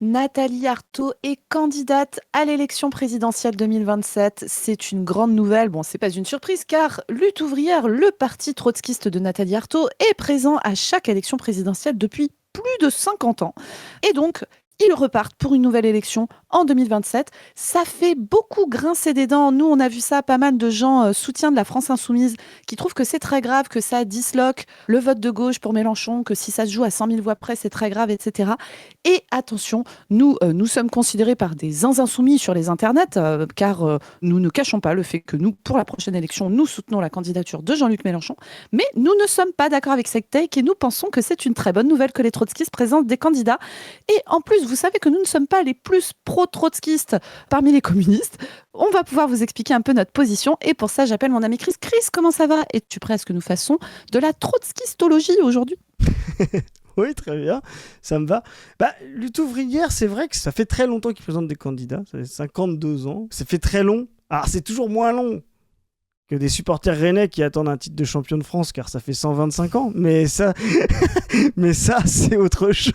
Nathalie Arthaud est candidate à l'élection présidentielle 2027. C'est une grande nouvelle. Bon, c'est pas une surprise car Lutte ouvrière, le parti trotskiste de Nathalie Arthaud, est présent à chaque élection présidentielle depuis plus de 50 ans. Et donc, ils repartent pour une nouvelle élection en 2027. Ça fait beaucoup grincer des dents. Nous, on a vu ça, pas mal de gens soutiens de la France insoumise qui trouvent que c'est très grave, que ça disloque le vote de gauche pour Mélenchon, que si ça se joue à 100 000 voix près, c'est très grave, etc. Et attention, nous sommes considérés par des insoumis sur les internets, car nous ne cachons pas le fait que nous, pour la prochaine élection, nous soutenons la candidature de Jean-Luc Mélenchon, mais nous ne sommes pas d'accord avec cette take et nous pensons que c'est une très bonne nouvelle que les trotskistes présentent des candidats. Et en plus, vous savez que nous ne sommes pas les plus pro-trotskistes parmi les communistes. On va pouvoir vous expliquer un peu notre position et pour ça, j'appelle mon ami Chris. Chris, comment ça va? Es-tu prêt à ce que nous fassions de la trotskistologie aujourd'hui? Oui, très bien, ça me va. Lutte ouvrière, c'est vrai que ça fait très longtemps qu'ils présentent des candidats, ça fait 52 ans. Ça fait très long. Alors, c'est toujours moins long que des supporters rennais qui attendent un titre de champion de France, car ça fait 125 ans. Mais ça, mais ça c'est autre chose.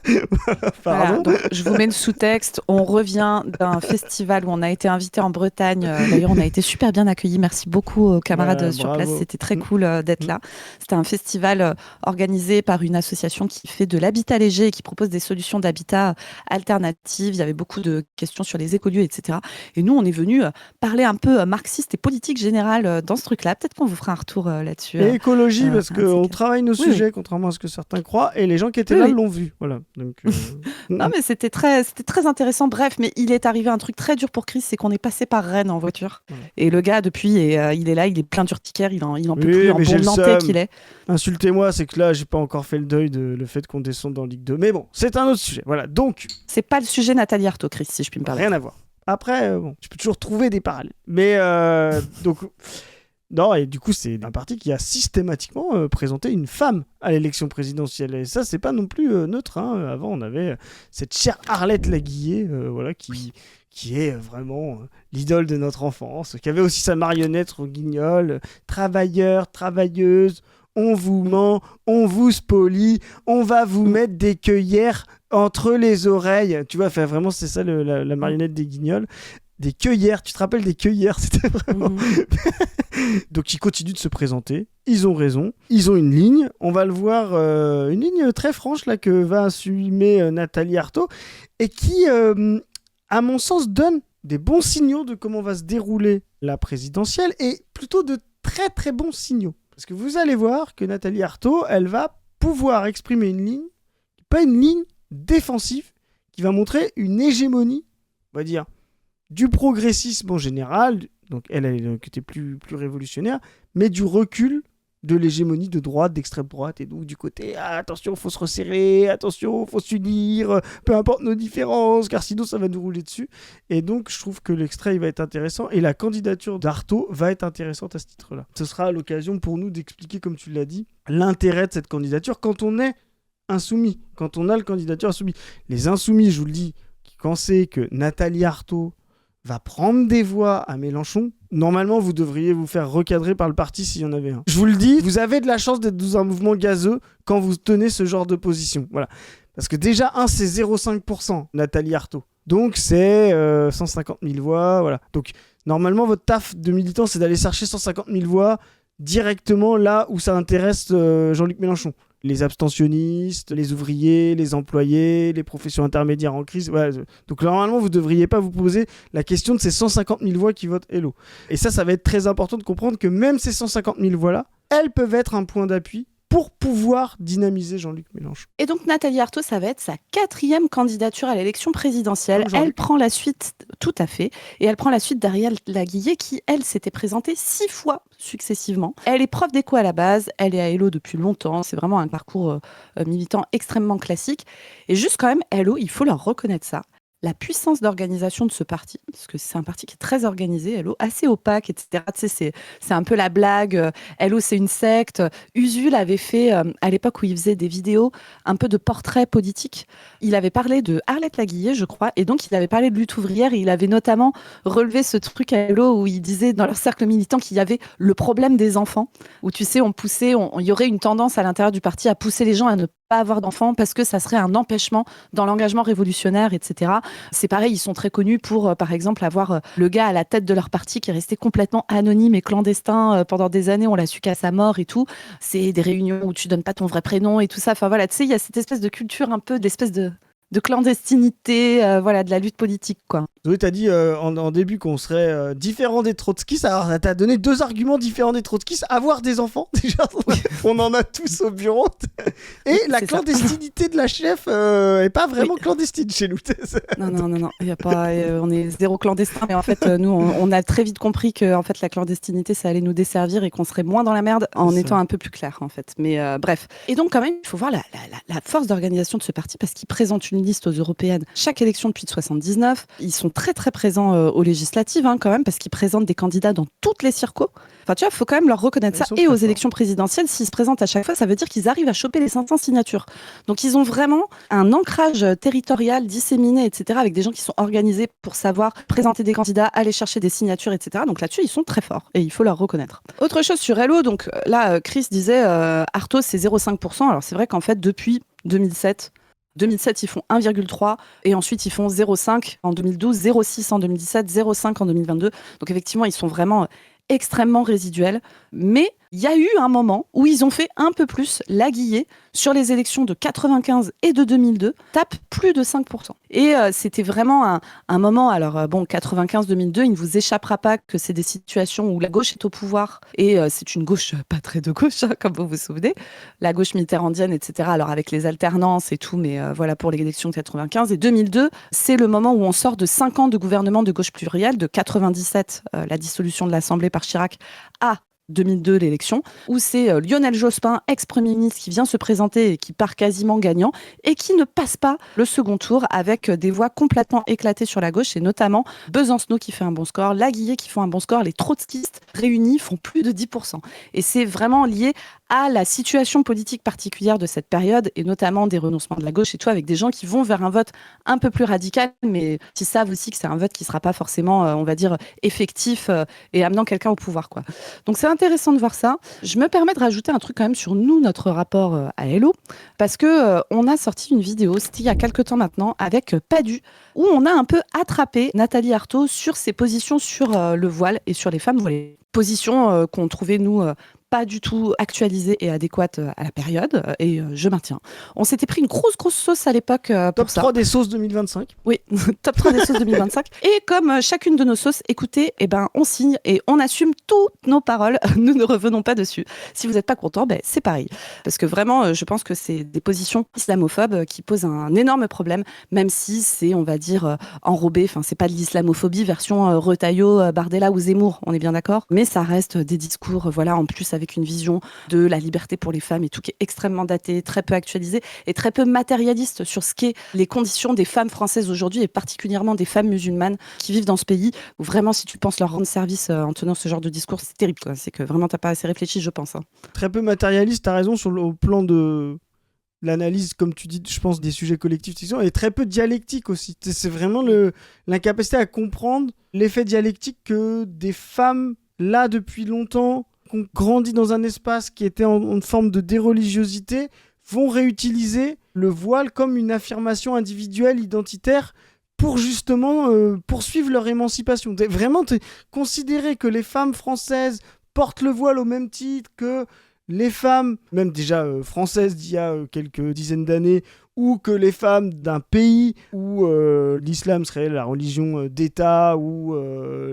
Voilà, Voilà, pardon. donc je vous mets le sous-texte. On revient d'un festival où on a été invité en Bretagne. D'ailleurs, on a été super bien accueillis. Merci beaucoup aux camarades sur place. Bravo. C'était très cool d'être là. C'était un festival organisé par une association qui fait de l'habitat léger et qui propose des solutions d'habitat alternatives. Il y avait beaucoup de questions sur les écolieux, etc. Et nous, on est venu parler un peu marxiste et politique générale dans ce truc-là. Peut-être qu'on vous fera un retour là-dessus. Et écologie, parce un de ces qu'on quatre. travaille nos Oui, sujets, oui. contrairement à ce que certains croient, et les gens qui étaient Oui, là oui. l'ont vu. Voilà. Donc, Non, mais c'était très intéressant. Bref, mais il est arrivé un truc très dur pour Chris, c'est qu'on est passé par Rennes en voiture. voilà. Et le gars, depuis, il est là, il est plein d'urticaire, il en peut plus Oui, en mais j'ai bon le nantais seum. qu'il est. Insultez-moi, c'est que là, j'ai pas encore fait le deuil de le fait qu'on descende dans Ligue 2. Mais bon, c'est un autre sujet. Voilà, donc, C'est pas le sujet Nathalie Arthaud, Chris, si je puis me rien permettre. à voir. Après, bon, je peux toujours trouver des parallèles. Mais donc, non, et du coup, c'est un parti qui a systématiquement présenté une femme à l'élection présidentielle. Et ça, c'est pas non plus neutre. Hein. Avant, on avait cette chère Arlette Laguillet, voilà, qui est vraiment l'idole de notre enfance, qui avait aussi sa marionnette Roguignol, travailleur, travailleuse. On vous ment, on vous spolie, on va vous mettre des cueillères entre les oreilles. Tu vois, enfin, vraiment, c'est ça la marionnette des Guignols. Des cueillères, tu te rappelles des cueillères? C'était vraiment. Mhm. Donc, ils continuent de se présenter. Ils ont raison. Ils ont une ligne. On va le voir, une ligne très franche là que va assumer Nathalie Arthaud et qui, à mon sens, donne des bons signaux de comment va se dérouler la présidentielle et plutôt de très très bons signaux. Parce que vous allez voir que Nathalie Arthaud, elle va pouvoir exprimer une ligne, pas une ligne défensive, qui va montrer une hégémonie, on va dire, du progressisme en général, donc elle est le côté plus révolutionnaire, mais du recul de l'hégémonie de droite, d'extrême droite, et donc du côté attention, faut se resserrer, attention, faut s'unir, peu importe nos différences, car sinon ça va nous rouler dessus. Et donc je trouve que l'extrait il va être intéressant, et la candidature d'Arthaud va être intéressante à ce titre-là. Ce sera l'occasion pour nous d'expliquer, comme tu l'as dit, l'intérêt de cette candidature quand on est insoumis, quand on a le candidature insoumis. Les insoumis, je vous le dis, qui pensaient que Nathalie Arthaud va prendre des voix à Mélenchon, normalement, vous devriez vous faire recadrer par le parti s'il y en avait un. Je vous le dis, vous avez de la chance d'être dans un mouvement gazeux quand vous tenez ce genre de position. Voilà. Parce que déjà, c'est 0,5%, Nathalie Arthaud. Donc, c'est 150 000 voix. Voilà. Donc, normalement, votre taf de militant, c'est d'aller chercher 150 000 voix directement là où ça intéresse Jean-Luc Mélenchon. Les abstentionnistes, les ouvriers, les employés, les professions intermédiaires en crise. Voilà. Donc normalement, vous ne devriez pas vous poser la question de ces 150 000 voix qui votent Hello. Et ça va être très important de comprendre que même ces 150 000 voix-là, elles peuvent être un point d'appui pour pouvoir dynamiser Jean-Luc Mélenchon. Et donc Nathalie Arthaud, ça va être sa 4e candidature à l'élection présidentielle. Elle prend la suite, tout à fait, et elle prend la suite d'Ariel Laguillet qui, elle, s'était présentée 6 fois successivement. Elle est prof d'éco à la base, elle est à Hello depuis longtemps, c'est vraiment un parcours militant extrêmement classique. Et juste quand même, Hello, il faut leur reconnaître ça. La puissance d'organisation de ce parti, parce que c'est un parti qui est très organisé, Hello, assez opaque, etc. Tu sais, c'est un peu la blague. Hello, c'est une secte. Usul avait fait, à l'époque où il faisait des vidéos, un peu de portraits politiques. Il avait parlé de Arlette Laguillet, je crois, et donc il avait parlé de lutte ouvrière, et il avait notamment relevé ce truc à Hello où il disait dans leur cercle militant qu'il y avait le problème des enfants, où tu sais, il y aurait une tendance à l'intérieur du parti à pousser les gens à ne pas avoir d'enfants parce que ça serait un empêchement dans l'engagement révolutionnaire, etc. C'est pareil, ils sont très connus pour, par exemple, avoir le gars à la tête de leur parti qui est resté complètement anonyme et clandestin pendant des années. On l'a su qu'à sa mort et tout. C'est des réunions où tu donnes pas ton vrai prénom et tout ça. Enfin voilà, tu sais, il y a cette espèce de culture un peu d'espèce de clandestinité, voilà, de la lutte politique, quoi. Zoé, t'as dit en début qu'on serait différent des trotskistes. Alors, t'as donné 2 arguments différents des trotskistes. Avoir des enfants, déjà, on en a tous au bureau. Et la clandestinité de la chef est pas vraiment clandestine chez nous. Non, y a pas, on est zéro clandestin. Mais en fait, nous, on a très vite compris que en fait, la clandestinité, ça allait nous desservir et qu'on serait moins dans la merde en étant un peu plus clair, en fait. Mais bref. Et donc, quand même, il faut voir la force d'organisation de ce parti parce qu'il présente une liste aux européennes chaque élection depuis 1979. Ils sont très très présents aux législatives quand même parce qu'ils présentent des candidats dans toutes les circos. Enfin tu vois, il faut quand même leur reconnaître ça. Et aux élections présidentielles, s'ils se présentent à chaque fois, ça veut dire qu'ils arrivent à choper les 500 signatures. Donc ils ont vraiment un ancrage territorial disséminé, etc. avec des gens qui sont organisés pour savoir présenter des candidats, aller chercher des signatures, etc. Donc là-dessus, ils sont très forts et il faut leur reconnaître. Autre chose sur Hello, donc là, Chris disait Arthos c'est 0,5%. Alors c'est vrai qu'en fait, depuis 2007, ils font 1,3 et ensuite ils font 0,5 en 2012, 0,6 en 2017, 0,5 en 2022. Donc effectivement, ils sont vraiment extrêmement résiduels. Mais il y a eu un moment où ils ont fait un peu plus la Guillet sur les élections de 95 et de 2002, tape plus de 5%. Et c'était vraiment un moment, alors bon, 95-2002, il ne vous échappera pas que c'est des situations où la gauche est au pouvoir, et c'est une gauche pas très de gauche, comme vous vous souvenez, la gauche mitterrandienne, etc., alors avec les alternances et tout, mais voilà pour l'élection de 95. Et 2002, c'est le moment où on sort de 5 ans de gouvernement de gauche plurielle, de 97, la dissolution de l'Assemblée par Chirac, à 2002 l'élection, où c'est Lionel Jospin, ex-premier ministre, qui vient se présenter et qui part quasiment gagnant et qui ne passe pas le second tour avec des voix complètement éclatées sur la gauche et notamment Besancenot qui fait un bon score, Laguillet qui font un bon score, les trotskistes réunis font plus de 10%. Et c'est vraiment lié à la situation politique particulière de cette période et notamment des renoncements de la gauche et tout, avec des gens qui vont vers un vote un peu plus radical, mais qui savent aussi que c'est un vote qui ne sera pas forcément, on va dire, effectif et amenant quelqu'un au pouvoir, quoi. Donc c'est intéressant de voir ça. Je me permets de rajouter un truc quand même sur nous, notre rapport à Hello, parce que on a sorti une vidéo, c'était il y a quelques temps maintenant, avec Padu, où on a un peu attrapé Nathalie Arthaud sur ses positions sur le voile et sur les femmes voilées. Positions qu'on trouvait, nous, pas du tout actualisée et adéquate à la période, et je maintiens. On s'était pris une grosse sauce à l'époque pour ça. Top 3 des sauces 2025. Oui, top 3 des sauces 2025. Et comme chacune de nos sauces, écoutez, on signe et on assume toutes nos paroles. Nous ne revenons pas dessus. Si vous n'êtes pas content, c'est pareil. Parce que vraiment, je pense que c'est des positions islamophobes qui posent un énorme problème, même si c'est, on va dire, enrobé. Enfin, c'est pas de l'islamophobie version Retailleau, Bardella ou Zemmour, on est bien d'accord. Mais ça reste des discours, voilà, en plus avec une vision de la liberté pour les femmes et tout qui est extrêmement daté, très peu actualisé et très peu matérialiste sur ce qu'est les conditions des femmes françaises aujourd'hui et particulièrement des femmes musulmanes qui vivent dans ce pays où vraiment si tu penses leur rendre service en tenant ce genre de discours, c'est terrible, quoi. C'est que vraiment t'as pas assez réfléchi, je pense. Très peu matérialiste, t'as raison au plan de l'analyse, comme tu dis, je pense, des sujets collectifs, et très peu dialectique aussi. C'est vraiment l'incapacité à comprendre l'effet dialectique que des femmes, là, depuis longtemps, qui ont grandi dans un espace qui était en forme de déreligiosité, vont réutiliser le voile comme une affirmation individuelle, identitaire, pour justement poursuivre leur émancipation. Vraiment, considérer que les femmes françaises portent le voile au même titre que les femmes, même déjà françaises d'il y a quelques dizaines d'années, ou que les femmes d'un pays où l'islam serait la religion d'État ou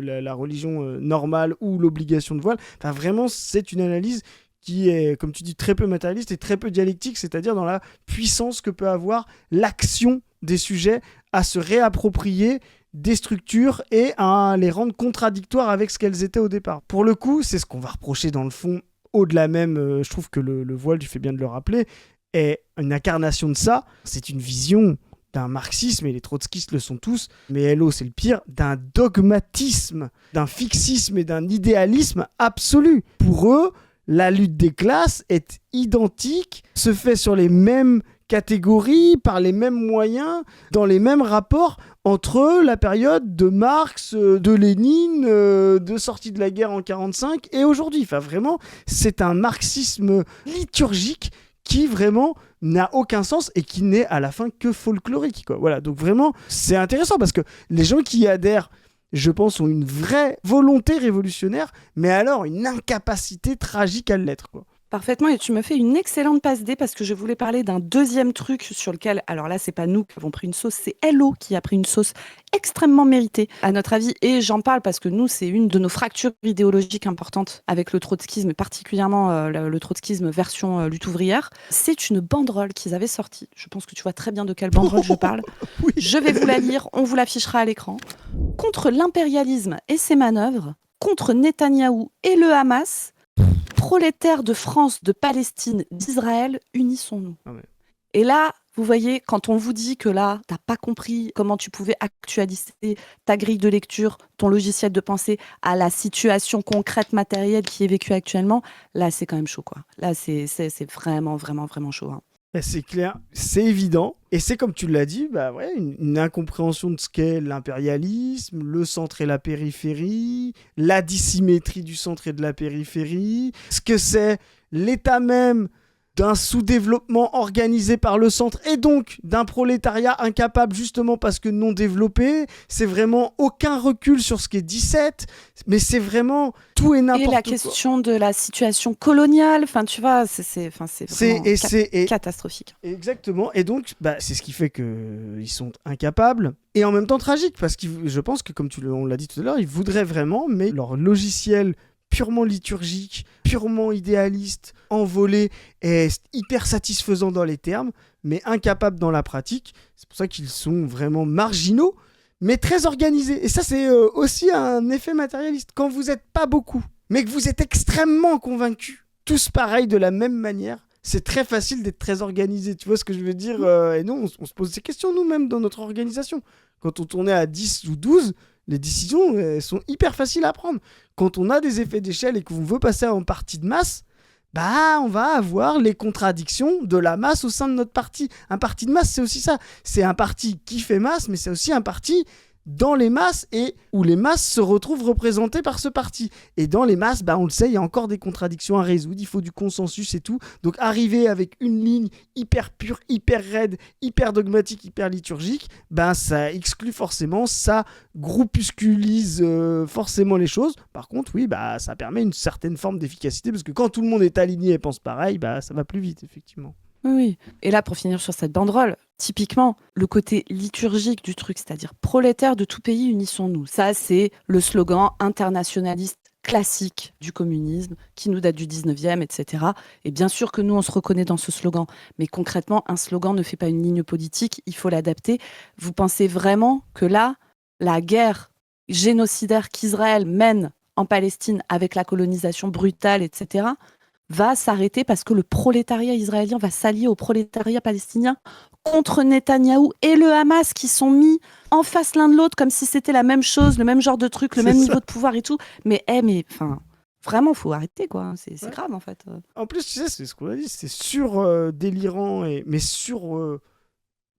la religion normale ou l'obligation de voile. Enfin, vraiment, c'est une analyse qui est, comme tu dis, très peu matérialiste et très peu dialectique, c'est-à-dire dans la puissance que peut avoir l'action des sujets à se réapproprier des structures et à les rendre contradictoires avec ce qu'elles étaient au départ. Pour le coup, c'est ce qu'on va reprocher dans le fond. Au-delà même, je trouve que le voile, tu fais bien de le rappeler, est une incarnation de ça. C'est une vision d'un marxisme, et les trotskistes le sont tous, mais Hello, c'est le pire, d'un dogmatisme, d'un fixisme et d'un idéalisme absolu. Pour eux, la lutte des classes est identique, se fait sur les mêmes catégories, par les mêmes moyens, dans les mêmes rapports entre la période de Marx, de Lénine, de sortie de la guerre en 1945 et aujourd'hui. Enfin, vraiment, c'est un marxisme liturgique qui vraiment n'a aucun sens et qui n'est à la fin que folklorique, quoi. Voilà, donc vraiment, c'est intéressant parce que les gens qui y adhèrent, je pense, ont une vraie volonté révolutionnaire, mais alors une incapacité tragique à l'être, quoi. Parfaitement, et tu me fais une excellente passe D parce que je voulais parler d'un deuxième truc sur lequel, alors là, c'est pas nous qui avons pris une sauce, c'est Hello qui a pris une sauce extrêmement méritée, à notre avis. Et j'en parle parce que nous, c'est une de nos fractures idéologiques importantes avec le trotskisme, et particulièrement le trotskisme version lutte ouvrière. C'est une banderole qu'ils avaient sortie. Je pense que tu vois très bien de quelle banderole je parle. Oui. Je vais vous la lire, on vous l'affichera à l'écran. Contre l'impérialisme et ses manœuvres, contre Netanyahou et le Hamas, prolétaires de France, de Palestine, d'Israël, unissons-nous. Ah ouais. Et là, vous voyez, quand on vous dit que là, t'as pas compris comment tu pouvais actualiser ta grille de lecture, ton logiciel de pensée à la situation concrète, matérielle qui est vécue actuellement, là, c'est quand même chaud, quoi. Là, c'est vraiment, vraiment, vraiment chaud, hein. C'est clair, c'est évident, et c'est comme tu l'as dit, une incompréhension de ce qu'est l'impérialisme, le centre et la périphérie, la dissymétrie du centre et de la périphérie, ce que c'est l'état même d'un sous-développement organisé par le centre et donc d'un prolétariat incapable justement parce que non développé. C'est vraiment aucun recul sur ce qu'est 17, mais c'est vraiment tout et n'importe quoi. Et la question de la situation coloniale, enfin tu vois, c'est vraiment catastrophique. Exactement, et donc c'est ce qui fait qu'ils sont incapables et en même temps tragiques parce que je pense que comme on l'a dit tout à l'heure, ils voudraient vraiment, mais leur logiciel purement liturgique, purement idéaliste, envolé et hyper satisfaisant dans les termes, mais incapable dans la pratique. C'est pour ça qu'ils sont vraiment marginaux, mais très organisés. Et ça, c'est aussi un effet matérialiste. Quand vous n'êtes pas beaucoup, mais que vous êtes extrêmement convaincus, tous pareils de la même manière, c'est très facile d'être très organisé. Tu vois ce que je veux dire Et nous, on se pose ces questions nous-mêmes dans notre organisation. Quand on tournait à 10 ou 12, les décisions sont hyper faciles à prendre. Quand on a des effets d'échelle et qu'on veut passer en parti de masse, on va avoir les contradictions de la masse au sein de notre parti. Un parti de masse, c'est aussi ça. C'est un parti qui fait masse, mais c'est aussi un parti dans les masses et où les masses se retrouvent représentées par ce parti. Et dans les masses, on le sait, il y a encore des contradictions à résoudre, il faut du consensus et tout. Donc arriver avec une ligne hyper pure, hyper raide, hyper dogmatique, hyper liturgique, ça exclut forcément, ça groupusculise forcément les choses. Par contre, oui, ça permet une certaine forme d'efficacité parce que quand tout le monde est aligné et pense pareil, ça va plus vite, effectivement. Oui. Et là, pour finir sur cette banderole, typiquement, le côté liturgique du truc, c'est-à-dire prolétaires de tout pays, unissons-nous. Ça, c'est le slogan internationaliste classique du communisme qui nous date du 19e, etc. Et bien sûr que nous, on se reconnaît dans ce slogan. Mais concrètement, un slogan ne fait pas une ligne politique, il faut l'adapter. Vous pensez vraiment que là, la guerre génocidaire qu'Israël mène en Palestine avec la colonisation brutale, etc., va s'arrêter parce que le prolétariat israélien va s'allier au prolétariat palestinien contre Netanyahou et le Hamas qui sont mis en face l'un de l'autre comme si c'était la même chose, le même genre de truc, le même niveau de pouvoir et tout. Mais vraiment, faut arrêter, quoi. C'est grave, en fait. En plus, tu sais, c'est ce qu'on a dit, c'est délirant, mais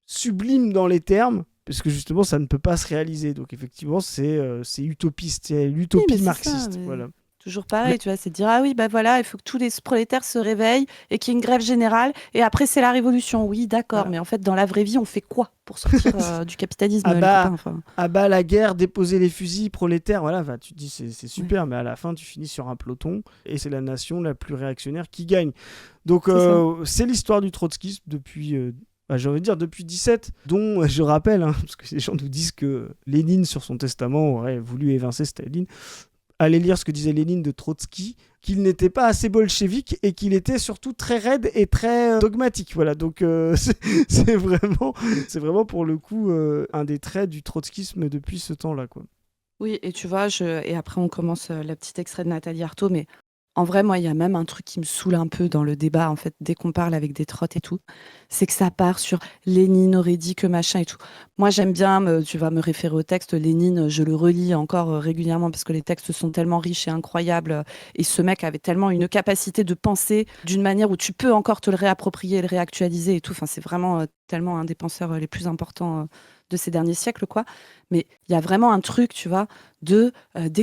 sublime dans les termes, parce que justement, ça ne peut pas se réaliser. Donc, effectivement, c'est utopiste, c'est l'utopie marxiste. Ça, voilà. Toujours pareil, tu vois, c'est de dire, ah oui, il faut que tous les prolétaires se réveillent et qu'il y ait une grève générale, et après, c'est la révolution. Oui, d'accord, mais en fait, dans la vraie vie, on fait quoi pour sortir du capitalisme, les copains, la guerre, déposer les fusils, prolétaires, voilà, tu te dis, c'est super, mais à la fin, tu finis sur un peloton, et c'est la nation la plus réactionnaire qui gagne. Donc, c'est l'histoire du trotskisme depuis... j'ai envie de dire depuis 17, dont je rappelle, parce que les gens nous disent que Lénine, sur son testament, aurait voulu évincer Staline. Allez lire ce que disait Lénine de Trotsky, qu'il n'était pas assez bolchevique et qu'il était surtout très raide et très dogmatique. Voilà, donc c'est vraiment pour le coup un des traits du trotskisme depuis ce temps-là, quoi. Oui, et tu vois, et après on commence le petit extrait de Nathalie Arthaud, mais en vrai, moi, il y a même un truc qui me saoule un peu dans le débat, en fait, dès qu'on parle avec des trottes et tout, c'est que ça part sur Lénine aurait dit que machin et tout. Moi, j'aime bien, tu vas me référer au texte, Lénine, je le relis encore régulièrement parce que les textes sont tellement riches et incroyables, et ce mec avait tellement une capacité de penser d'une manière où tu peux encore te le réapproprier, le réactualiser et tout. Enfin, c'est vraiment tellement un des penseurs les plus importants de ces derniers siècles, quoi. Mais il y a vraiment un truc, tu vois, dès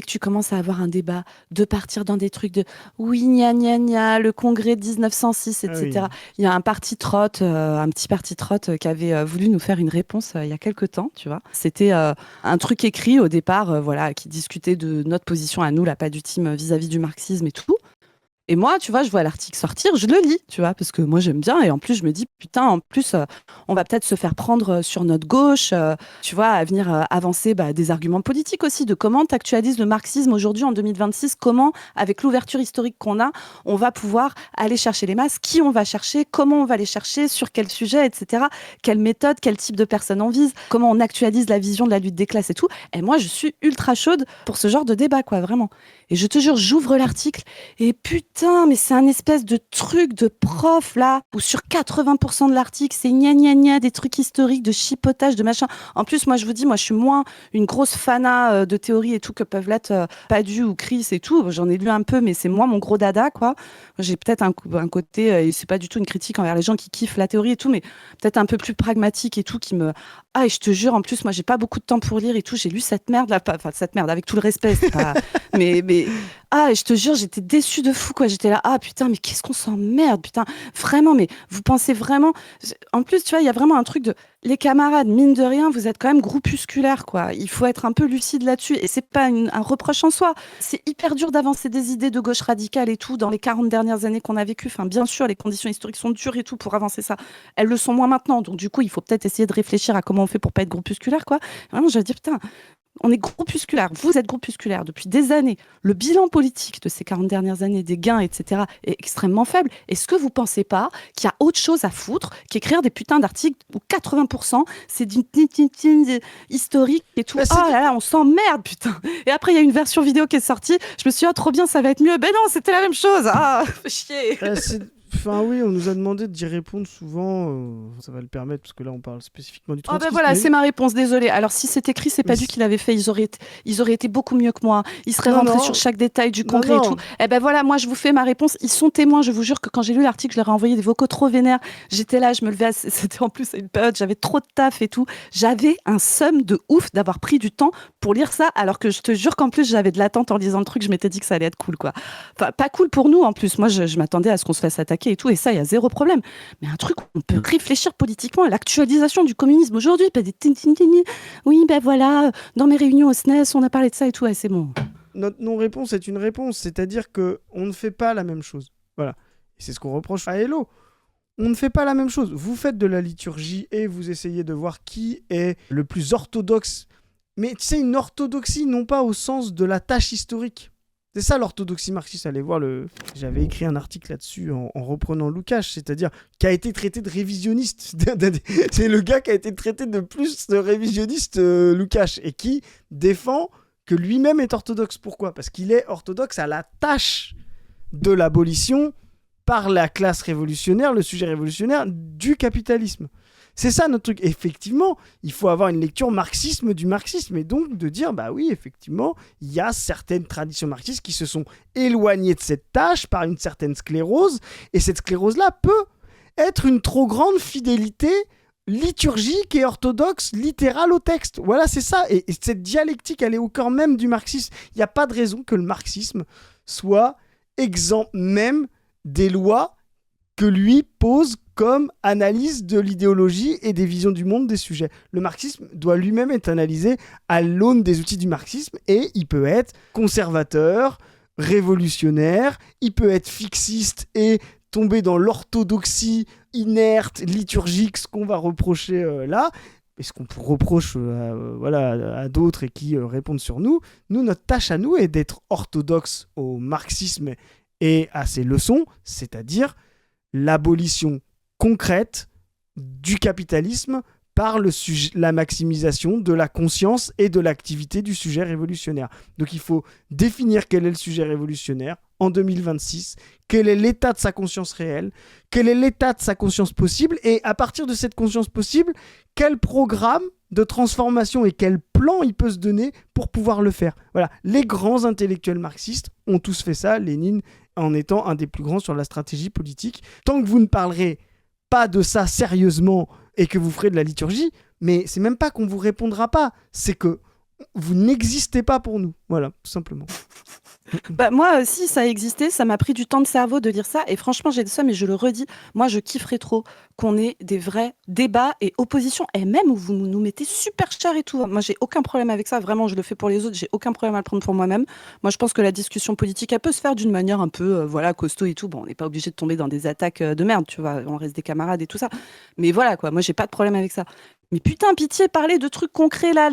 que tu commences à avoir un débat, de partir dans des trucs de oui, gna gna gna, le congrès de 1906, Ah oui. etc. Il y a un petit parti trotte qui avait voulu nous faire une réponse il y a quelque temps, tu vois. C'était un truc écrit au départ, voilà, qui discutait de notre position à nous, la pas du team vis-à-vis du marxisme et tout. Et moi, tu vois, je vois l'article sortir, je le lis, tu vois, parce que moi j'aime bien. Et en plus, je me dis, putain, en plus, on va peut-être se faire prendre sur notre gauche, tu vois, à venir avancer des arguments politiques aussi, de comment tu actualises le marxisme aujourd'hui en 2026, comment, avec l'ouverture historique qu'on a, on va pouvoir aller chercher les masses, qui on va chercher, comment on va les chercher, sur quel sujet, etc. Quelle méthode, quel type de personnes on vise, comment on actualise la vision de la lutte des classes et tout. Et moi, je suis ultra chaude pour ce genre de débat, quoi, vraiment. Et je te jure, j'ouvre l'article. Et putain, mais c'est un espèce de truc de prof là, où sur 80% de l'article, c'est gna gna gna, des trucs historiques, de chipotage, de machin. En plus, moi je vous dis, moi je suis moins une grosse fana de théorie et tout que peuvent l'être Padu ou Chris et tout. J'en ai lu un peu, mais c'est moi mon gros dada, quoi. J'ai peut-être un côté, et c'est pas du tout une critique envers les gens qui kiffent la théorie et tout, mais peut-être un peu plus pragmatique et tout, qui me. Ah, et je te jure, en plus, moi j'ai pas beaucoup de temps pour lire et tout. J'ai lu cette merde là, enfin cette merde, avec tout le respect, c'est pas. Mais ah, et je te jure, j'étais déçue de fou, quoi. J'étais là, ah putain, mais qu'est-ce qu'on s'emmerde, putain. Vraiment, mais vous pensez vraiment. En plus, tu vois, il y a vraiment un truc de. Les camarades, mine de rien, vous êtes quand même groupusculaires, quoi. Il faut être un peu lucide là-dessus. Et c'est pas un reproche en soi. C'est hyper dur d'avancer des idées de gauche radicale et tout dans les 40 dernières années qu'on a vécues. Enfin, bien sûr, les conditions historiques sont dures et tout pour avancer ça. Elles le sont moins maintenant. Donc, du coup, il faut peut-être essayer de réfléchir à comment on fait pour pas être groupusculaire, quoi. Vraiment, je dis, putain, on est groupusculaire, vous êtes groupusculaire depuis des années. Le bilan politique de ces 40 dernières années, des gains, etc., est extrêmement faible. Est-ce que vous pensez pas qu'il y a autre chose à foutre qu'écrire des putains d'articles où 80% c'est d'une historique et tout. Bah, Ah là là, on s'emmerde, putain. Et après, il y a une version vidéo qui est sortie. Je me suis dit, ah, trop bien, ça va être mieux. Ben non, c'était la même chose. Ah, fais chier. Enfin oui, on nous a demandé d'y répondre souvent, ça va le permettre parce que là on parle spécifiquement du Oh ben trotskisme. voilà, c'est ma réponse, désolée. Alors si c'est écrit, c'est pas Mais du qu'il avait fait, ils auraient été beaucoup mieux que moi. Ils seraient non, rentrés non, sur chaque détail du non, congrès et tout. non. Eh ben voilà, moi je vous fais ma réponse. Ils sont témoins, je vous jure que quand j'ai lu l'article, je leur ai envoyé des vocaux trop vénères. J'étais là, je me levais, c'était en plus à une période, j'avais trop de taf et tout. J'avais un seum de ouf d'avoir pris du temps pour lire ça, alors que je te jure qu'en plus j'avais de l'attente en lisant le truc, je m'étais dit que ça allait être cool, quoi. Enfin, pas cool pour nous en plus. Moi je m'attendais à ce qu'on se fasse attaquer et tout, et ça, il y a zéro problème. Mais un truc où on peut réfléchir politiquement à l'actualisation du communisme aujourd'hui, pas des oui, ben voilà, dans mes réunions au SNES, on a parlé de ça et tout, ouais, c'est bon. Notre non-réponse est une réponse, c'est-à-dire que on ne fait pas la même chose. Voilà. Et c'est ce qu'on reproche à Hello. On ne fait pas la même chose. Vous faites de la liturgie et vous essayez de voir qui est le plus orthodoxe. Mais tu sais, une orthodoxie non pas au sens de la tâche historique. C'est ça l'orthodoxie marxiste. Allez voir le. J'avais écrit un article là-dessus en reprenant Lukács, c'est-à-dire qui a été traité de révisionniste. C'est le gars qui a été traité de plus de révisionniste, Lukács, et qui défend que lui-même est orthodoxe. Pourquoi ? Parce qu'il est orthodoxe à la tâche de l'abolition par la classe révolutionnaire, le sujet révolutionnaire du capitalisme. C'est ça notre truc. Effectivement, il faut avoir une lecture marxisme du marxisme et donc de dire, bah oui, effectivement, il y a certaines traditions marxistes qui se sont éloignées de cette tâche par une certaine sclérose et cette sclérose-là peut être une trop grande fidélité liturgique et orthodoxe, littérale au texte. Voilà, c'est ça. Et cette dialectique, elle est au cœur même du marxisme. Il n'y a pas de raison que le marxisme soit exempt même des lois que lui pose comme analyse de l'idéologie et des visions du monde des sujets. Le marxisme doit lui-même être analysé à l'aune des outils du marxisme et il peut être conservateur, révolutionnaire, il peut être fixiste et tomber dans l'orthodoxie inerte, liturgique, ce qu'on va reprocher là, et ce qu'on reproche à d'autres et qui répondent sur nous. Nous, notre tâche à nous est d'être orthodoxe au marxisme et à ses leçons, c'est-à-dire l'abolition concrète du capitalisme par la maximisation de la conscience et de l'activité du sujet révolutionnaire. Donc il faut définir quel est le sujet révolutionnaire en 2026, quel est l'état de sa conscience réelle, quel est l'état de sa conscience possible, et à partir de cette conscience possible, quel programme de transformation et quel plan il peut se donner pour pouvoir le faire. Voilà, les grands intellectuels marxistes ont tous fait ça, Lénine en étant un des plus grands sur la stratégie politique. Tant que vous ne parlerez pas de ça sérieusement et que vous ferez de la liturgie, mais c'est même pas qu'on vous répondra pas, c'est que vous n'existez pas pour nous. Voilà, tout simplement. Bah, moi, si ça existait, ça m'a pris du temps de cerveau de dire ça. Et franchement, j'ai dit ça, mais je le redis. Moi, je kifferais trop qu'on ait des vrais débats et oppositions. Et même où vous nous mettez super cher et tout. Moi, j'ai aucun problème avec ça. Vraiment, je le fais pour les autres. J'ai aucun problème à le prendre pour moi-même. Moi, je pense que la discussion politique, elle peut se faire d'une manière un peu, voilà, costaud et tout. Bon, on n'est pas obligé de tomber dans des attaques de merde, tu vois. On reste des camarades et tout ça. Mais voilà, quoi. Moi, j'ai pas de problème avec ça. Mais putain, pitié, parler de trucs concrets là.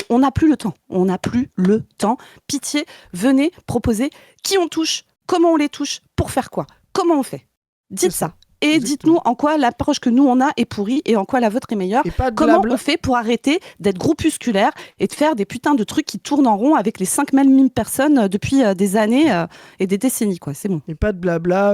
On n'a plus le temps. On n'a plus le temps. Pitié, venez proposer qui on touche, comment on les touche, pour faire quoi, comment on fait. Dites ça. Et Exactement. dites-nous en quoi l'approche que nous on a est pourrie et en quoi la vôtre est meilleure. Et pas de Comment blabla. on fait pour arrêter d'être groupusculaire et de faire des putains de trucs qui tournent en rond avec les 5 mêmes personnes depuis des années et des décennies, quoi. C'est bon. Et pas de blabla,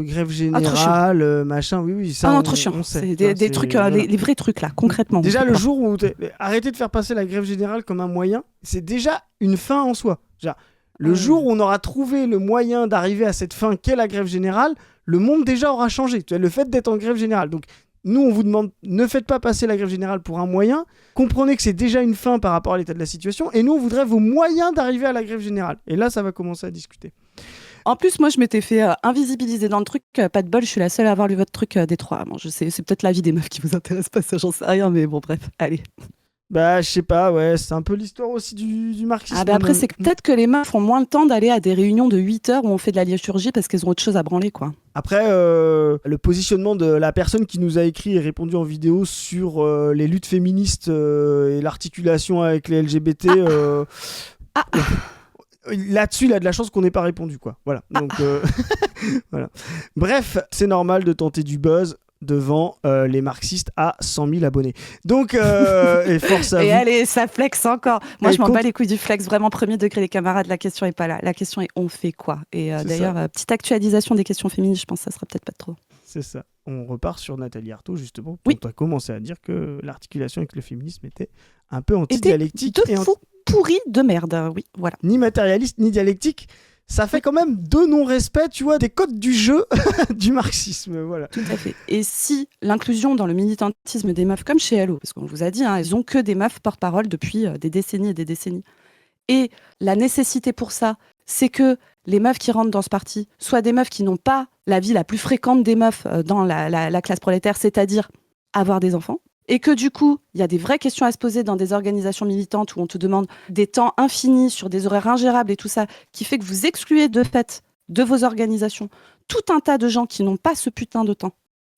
grève générale, machin, oui, ça non, trop chiant. on sait. C'est des trucs, voilà. les vrais trucs là, concrètement. Déjà, le jour où arrêtez de faire passer la grève générale comme un moyen, c'est déjà une fin en soi. Genre, le jour où on aura trouvé le moyen d'arriver à cette fin qu'est la grève générale, le monde déjà aura changé. Tu vois, le fait d'être en grève générale. Donc, nous, on vous demande, ne faites pas passer la grève générale pour un moyen. Comprenez que c'est déjà une fin par rapport à l'état de la situation. Et nous, on voudrait vos moyens d'arriver à la grève générale. Et là, ça va commencer à discuter. En plus, moi, je m'étais fait invisibiliser dans le truc. Pas de bol, je suis la seule à avoir lu votre truc des trois. Bon, je sais, c'est peut-être la vie des meufs qui vous intéresse pas, ça, j'en sais rien, mais bon, bref, allez. Bah, je sais pas, ouais, c'est un peu l'histoire aussi du marxisme. Ah bah après, c'est peut-être que les meufs ont moins le temps d'aller à des réunions de 8 heures où on fait de la liturgie parce qu'elles ont autre chose à branler, quoi. Après, le positionnement de la personne qui nous a écrit et répondu en vidéo sur les luttes féministes et l'articulation avec les LGBT... Là-dessus, il a de la chance qu'on n'ait pas répondu, quoi. Voilà. Donc, voilà. Bref, c'est normal de tenter du buzz devant les marxistes à 100 000 abonnés. Donc, et force à vous. Et allez, ça flex encore. Moi, je m'en bats les couilles du flex, vraiment premier degré, les camarades. La question est pas là. La question est on fait quoi. Et d'ailleurs, petite actualisation des questions féminines, je pense que ça sera peut-être pas trop. C'est ça. On repart sur Nathalie Arthaud, justement. Oui. On a commencé à dire que l'articulation avec le féminisme était un peu anti-dialectique. Et fou pourri de merde, oui, voilà. Ni matérialiste, ni dialectique. Ça fait quand même deux non-respects, tu vois, des codes du jeu du marxisme, voilà. Tout à fait. Et si l'inclusion dans le militantisme des meufs, comme chez Hello, parce qu'on vous a dit, elles ont que des meufs porte-parole depuis des décennies et des décennies. Et la nécessité pour ça, c'est que les meufs qui rentrent dans ce parti soient des meufs qui n'ont pas la vie la plus fréquente des meufs dans la classe prolétaire, c'est-à-dire avoir des enfants. Et que du coup, il y a des vraies questions à se poser dans des organisations militantes où on te demande des temps infinis sur des horaires ingérables et tout ça, qui fait que vous excluez de fait de vos organisations tout un tas de gens qui n'ont pas ce putain de temps.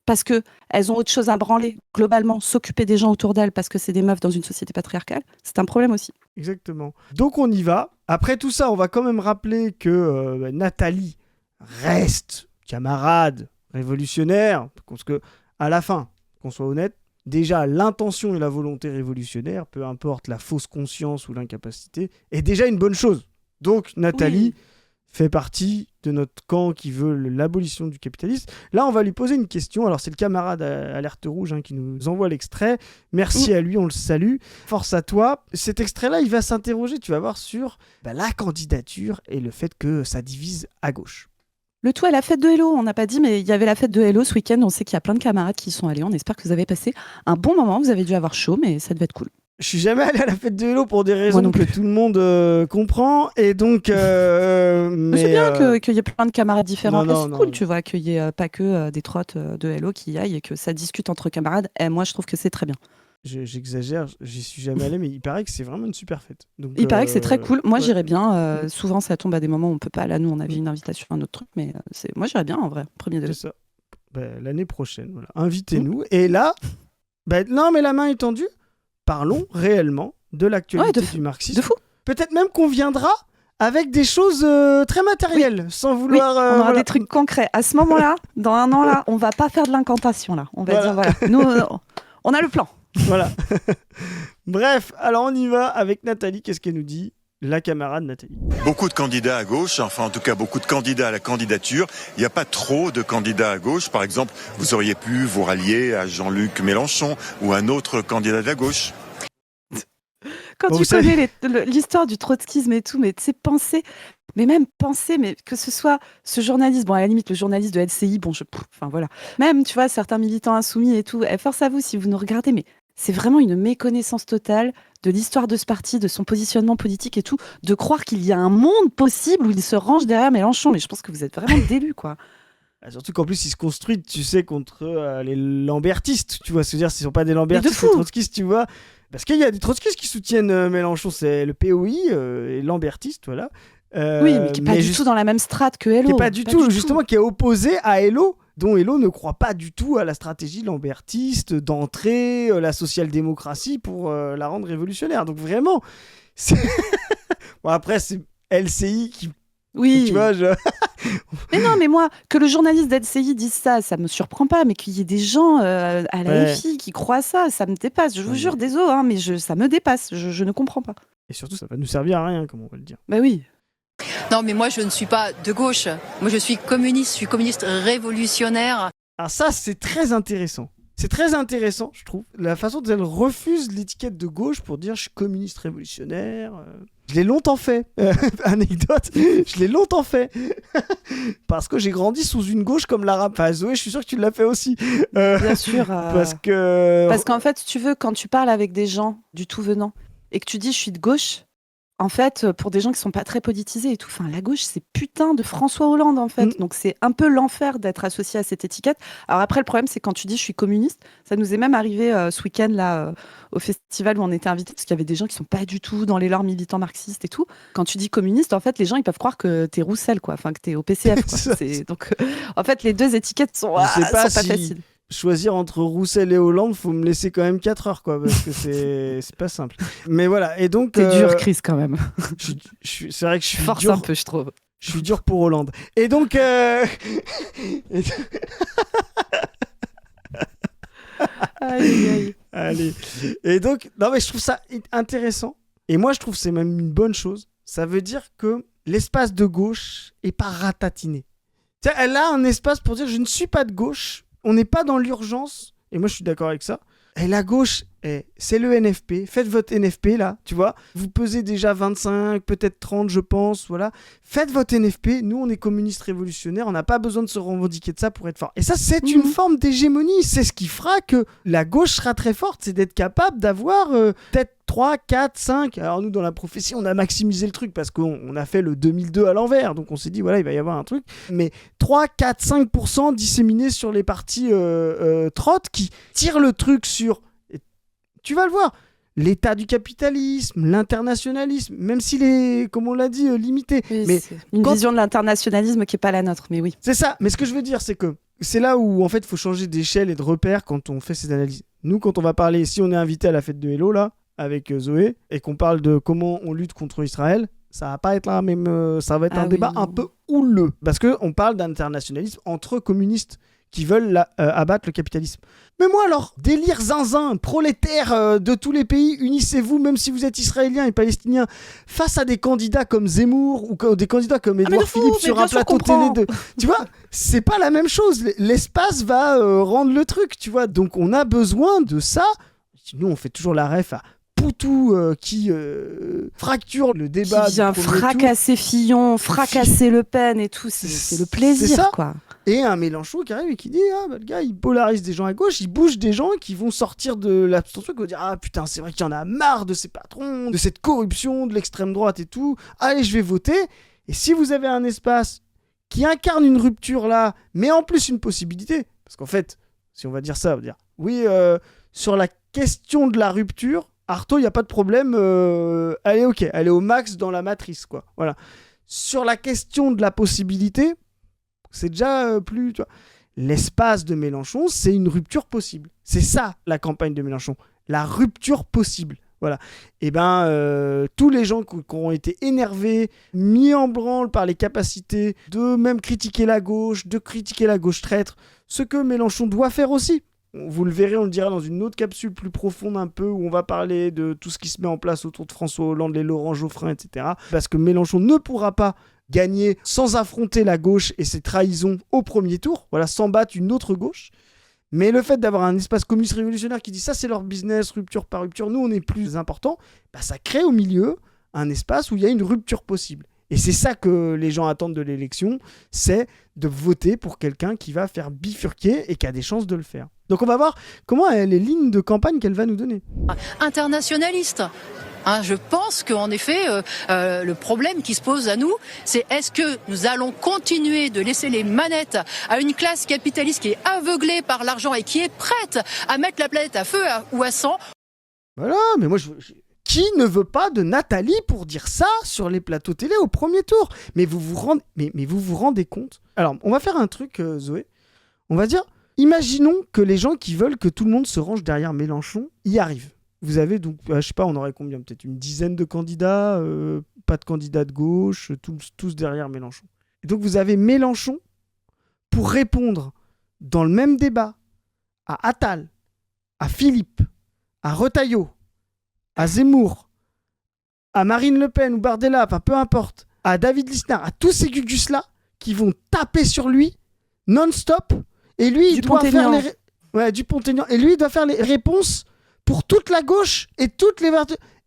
Parce qu'elles ont autre chose à branler, globalement, s'occuper des gens autour d'elles parce que c'est des meufs dans une société patriarcale, c'est un problème aussi. Exactement. Donc on y va. Après tout ça, on va quand même rappeler que Nathalie reste camarade révolutionnaire, parce que à la fin, qu'on soit honnête, déjà, l'intention et la volonté révolutionnaire, peu importe la fausse conscience ou l'incapacité, est déjà une bonne chose. Donc, Nathalie fait partie de notre camp qui veut l'abolition du capitalisme. Là, on va lui poser une question. Alors, c'est le camarade Alerte Rouge qui nous envoie l'extrait. Merci à lui, on le salue. Force à toi. Cet extrait-là, il va s'interroger, tu vas voir, sur la candidature et le fait que ça divise à gauche. Le tout à la fête de Hello, on n'a pas dit, mais il y avait la fête de Hello ce week-end. On sait qu'il y a plein de camarades qui y sont allés. On espère que vous avez passé un bon moment. Vous avez dû avoir chaud, mais ça devait être cool. Je suis jamais allé à la fête de Hello pour des raisons que tout le monde comprend. Et donc. C'est bien qu'il y ait plein de camarades différents. C'est cool, tu vois, qu'il n'y ait pas que des trottes de Hello qui y aillent et que ça discute entre camarades. Et moi, je trouve que c'est très bien. J'exagère, j'y suis jamais allé, mais il paraît que c'est vraiment une super fête. Donc, il paraît que c'est très cool. Moi, j'irais bien. Souvent, ça tombe à des moments où on peut pas. Là, nous, on avait une invitation à un autre truc, mais moi, j'irais bien en vrai. Premier degré. C'est ça. L'année prochaine, voilà. Invitez-nous. Et là, non, mais la main est tendue. Parlons réellement de l'actualité du marxisme. De fou. Peut-être même qu'on viendra avec des choses très matérielles, sans vouloir... on aura des trucs concrets. À ce moment-là, dans un an, là, on va pas faire de l'incantation, là. On va dire, voilà, nous, on a le plan. Voilà. Bref, alors on y va avec Nathalie. Qu'est-ce qu'elle nous dit ? La camarade Nathalie. Beaucoup de candidats à gauche, enfin en tout cas beaucoup de candidats à la candidature. Il n'y a pas trop de candidats à gauche. Par exemple, vous auriez pu vous rallier à Jean-Luc Mélenchon ou un autre candidat de la gauche. Quand tu connais l'histoire du trotskisme et tout, mais tu sais, penser... Mais même penser, mais que ce soit ce journaliste, bon, à la limite, le journaliste de LCI, bon, enfin voilà. Même, tu vois, certains militants insoumis et tout, force à vous si vous nous regardez, mais c'est vraiment une méconnaissance totale de l'histoire de ce parti, de son positionnement politique et tout, de croire qu'il y a un monde possible où il se range derrière Mélenchon. Mais je pense que vous êtes vraiment délus, quoi. Surtout qu'en plus, ils se construisent, tu sais, contre les lambertistes, tu vois. C'est-à-dire, ce ne sont pas des lambertistes, fou. des trotskistes, tu vois. Parce qu'il y a des trotskistes qui soutiennent Mélenchon, c'est le POI et lambertistes, voilà. Oui, mais qui n'est pas du tout dans la même strate que Hello. Qui n'est pas du tout, justement, qui est opposé à Hello, dont Hello ne croit pas du tout à la stratégie lambertiste d'entrer la social-démocratie pour la rendre révolutionnaire. Donc vraiment, bon, après, c'est LCI qui... Oui. Tu vois, Mais non, mais moi, que le journaliste d'LCI dise ça, ça me surprend pas, mais qu'il y ait des gens à la FI qui croient ça me dépasse. Je vous jure, désolé, hein, mais ça me dépasse. Je ne comprends pas. Et surtout, ça va nous servir à rien, comme on va le dire. Bah oui. Non, mais moi, je ne suis pas de gauche. Moi, je suis communiste révolutionnaire. Alors ça, c'est très intéressant. C'est très intéressant, je trouve, la façon dont elle refuse l'étiquette de gauche pour dire je suis communiste révolutionnaire. Je l'ai longtemps fait. Anecdote, je l'ai longtemps fait. Parce que j'ai grandi sous une gauche comme l'arabe. Enfin, Zoé, je suis sûr que tu l'as fait aussi. Bien sûr. Parce qu'en fait, si tu veux, quand tu parles avec des gens du tout venant et que tu dis je suis de gauche, en fait, pour des gens qui sont pas très politisés et tout, enfin, la gauche, c'est putain de François Hollande, en fait. Donc, c'est un peu l'enfer d'être associé à cette étiquette. Alors après, le problème, c'est quand tu dis je suis communiste, ça nous est même arrivé ce week-end, là, au festival où on était invités, parce qu'il y avait des gens qui sont pas du tout dans les leurs militants marxistes et tout. Quand tu dis communiste, en fait, les gens, ils peuvent croire que t'es Roussel, quoi. Enfin, que t'es au PCF, quoi. Donc, en fait, les deux étiquettes sont pas faciles. Choisir entre Roussel et Hollande, faut me laisser quand même 4 heures, quoi, parce que c'est pas simple. Mais voilà, et donc... T'es dur, Chris, quand même. C'est vrai que je suis force dur. Un peu, je trouve. Je suis dur pour Hollande. Et donc... Aïe. Allez. Et donc, non mais je trouve ça intéressant. Et moi, je trouve que c'est même une bonne chose. Ça veut dire que l'espace de gauche est pas ratatiné. Elle a un espace pour dire je ne suis pas de gauche. On n'est pas dans l'urgence, et moi je suis d'accord avec ça. Et la gauche, c'est le NFP. Faites votre NFP là, tu vois. Vous pesez déjà 25, peut-être 30, je pense, voilà. Faites votre NFP. Nous, on est communistes révolutionnaires. On n'a pas besoin de se revendiquer de ça pour être fort. Et ça, c'est une forme d'hégémonie. C'est ce qui fera que la gauche sera très forte. C'est d'être capable d'avoir peut-être 3, 4, 5. Alors nous, dans la prophétie, on a maximisé le truc parce qu'on a fait le 2002 à l'envers. Donc on s'est dit, voilà, il va y avoir un truc. Mais 3, 4, 5% disséminés sur les partis trottes qui tirent le truc sur... Tu vas le voir. L'état du capitalisme, l'internationalisme, même s'il est, comme on l'a dit, limité. Oui, mais une vision de l'internationalisme qui n'est pas la nôtre, mais oui. C'est ça. Mais ce que je veux dire, c'est que c'est là où, en fait, il faut changer d'échelle et de repère quand on fait ces analyses. Nous, quand on va parler, si on est invité à la fête de Hello, là, avec Zoé, et qu'on parle de comment on lutte contre Israël, ça va pas être là, même, ça va être un débat un peu houleux. Parce qu'on parle d'internationalisme entre communistes qui veulent abattre le capitalisme. Mais moi alors, délire zinzin, prolétaire de tous les pays, unissez-vous, même si vous êtes israélien et palestinien, face à des candidats comme Zemmour ou des candidats comme Édouard Philippe sur un plateau télé de... Tu vois, c'est pas la même chose. L'espace va rendre le truc, tu vois. Donc on a besoin de ça. Nous, on fait toujours la ref à Poutou qui fracture le débat. Qui vient fracasser Fillon, fracasser Le Pen et tout. C'est le plaisir, quoi. Et un Mélenchon qui arrive et qui dit le gars il polarise des gens à gauche, il bouge des gens qui vont sortir de l'abstention, qui vont dire putain c'est vrai qu'il y en a marre de ces patrons, de cette corruption, de l'extrême droite et tout, allez je vais voter. Et si vous avez un espace qui incarne une rupture là, mais en plus une possibilité, parce qu'en fait si on va dire ça, on va dire oui sur la question de la rupture, Artaud il n'y a pas de problème, allez ok, elle est au max dans la matrice quoi, voilà. Sur la question de la possibilité, c'est déjà plus... Tu vois. L'espace de Mélenchon, c'est une rupture possible. C'est ça, la campagne de Mélenchon. La rupture possible. Voilà. Et tous les gens qui ont été énervés, mis en branle par les capacités de même critiquer la gauche, de critiquer la gauche traître, ce que Mélenchon doit faire aussi. Vous le verrez, on le dira dans une autre capsule plus profonde un peu, où on va parler de tout ce qui se met en place autour de François Hollande, les Laurent Geoffrin, etc. Parce que Mélenchon ne pourra pas gagner sans affronter la gauche et ses trahisons au premier tour, voilà, sans battre une autre gauche. Mais le fait d'avoir un espace communiste révolutionnaire qui dit ça c'est leur business, rupture par rupture, nous on est plus important, ça crée au milieu un espace où il y a une rupture possible. Et c'est ça que les gens attendent de l'élection, c'est de voter pour quelqu'un qui va faire bifurquer et qui a des chances de le faire. Donc on va voir comment les lignes de campagne qu'elle va nous donner. Internationaliste. Je pense qu'en effet, le problème qui se pose à nous, c'est est-ce que nous allons continuer de laisser les manettes à une classe capitaliste qui est aveuglée par l'argent et qui est prête à mettre la planète à feu ou à sang. Voilà, mais moi qui ne veut pas de Nathalie pour dire ça sur les plateaux télé au premier tour? Mais vous vous rendez compte? Alors, on va faire un truc, Zoé. On va dire, imaginons que les gens qui veulent que tout le monde se range derrière Mélenchon y arrivent. Vous avez donc, je sais pas, on aurait combien? Peut-être une dizaine de candidats, pas de candidats de gauche, tous derrière Mélenchon. Et donc vous avez Mélenchon pour répondre dans le même débat à Attal, à Philippe, à Retailleau, à Zemmour, à Marine Le Pen ou Bardella, enfin peu importe, à David Lisnard, à tous ces gugus-là qui vont taper sur lui non-stop, et lui, il doit faire Dupont-Aignan, et lui, il doit faire les réponses pour toute la gauche et toutes les...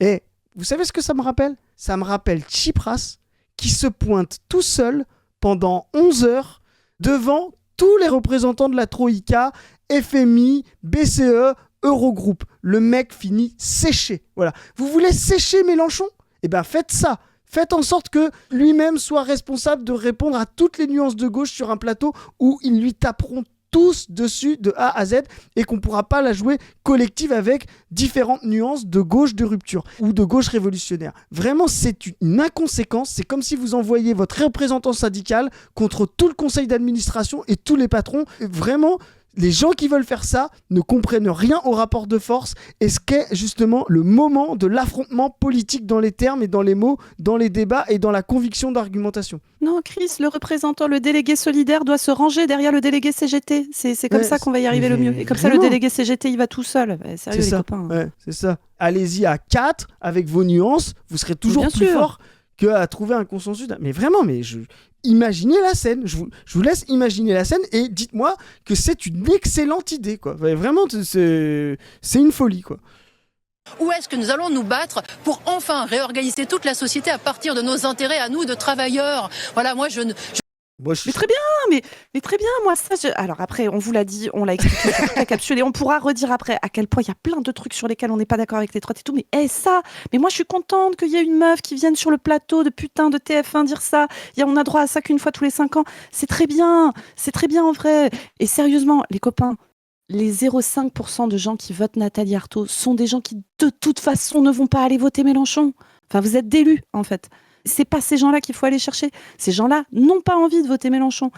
Et vous savez ce que ça me rappelle? Ça me rappelle Tsipras qui se pointe tout seul pendant 11 heures devant tous les représentants de la Troïka, FMI, BCE, Eurogroupe. Le mec finit séché. Voilà. Vous voulez sécher Mélenchon? Eh bien, faites ça. Faites en sorte que lui-même soit responsable de répondre à toutes les nuances de gauche sur un plateau où ils lui taperont tous dessus de A à Z et qu'on ne pourra pas la jouer collective avec différentes nuances de gauche de rupture ou de gauche révolutionnaire. Vraiment, c'est une inconséquence. C'est comme si vous envoyiez votre représentant syndical contre tout le conseil d'administration et tous les patrons. Vraiment, les gens qui veulent faire ça ne comprennent rien au rapport de force et ce qu'est justement le moment de l'affrontement politique dans les termes et dans les mots, dans les débats et dans la conviction d'argumentation. Non, Chris, le représentant, le délégué solidaire doit se ranger derrière le délégué CGT. C'est comme ça qu'on va y arriver le mieux. Et comme ça, le délégué CGT, il va tout seul. Sérieux, les copains. Ouais, c'est ça. Allez-y à 4 avec vos nuances. Vous serez toujours plus fort qu'à trouver un consensus. Mais vraiment, imaginez la scène. Je vous laisse imaginer la scène et dites-moi que c'est une excellente idée, quoi. Vraiment, c'est une folie, quoi. Où est-ce que nous allons nous battre pour enfin réorganiser toute la société à partir de nos intérêts à nous de travailleurs? Voilà, moi Mais très bien, mais très bien, moi ça. Alors après, on vous l'a dit, on l'a expliqué sur toute la capsule et on pourra redire après à quel point il y a plein de trucs sur lesquels on n'est pas d'accord avec les droites et tout. Mais mais moi je suis contente qu'il y ait une meuf qui vienne sur le plateau de putain de TF1 dire ça. On a droit à ça qu'une fois tous les 5 ans. C'est très bien en vrai. Et sérieusement, les copains, les 0,5% de gens qui votent Nathalie Arthaud sont des gens qui de toute façon ne vont pas aller voter Mélenchon. Enfin, vous êtes d'élus en fait. C'est pas ces gens-là qu'il faut aller chercher. Ces gens-là n'ont pas envie de voter Mélenchon.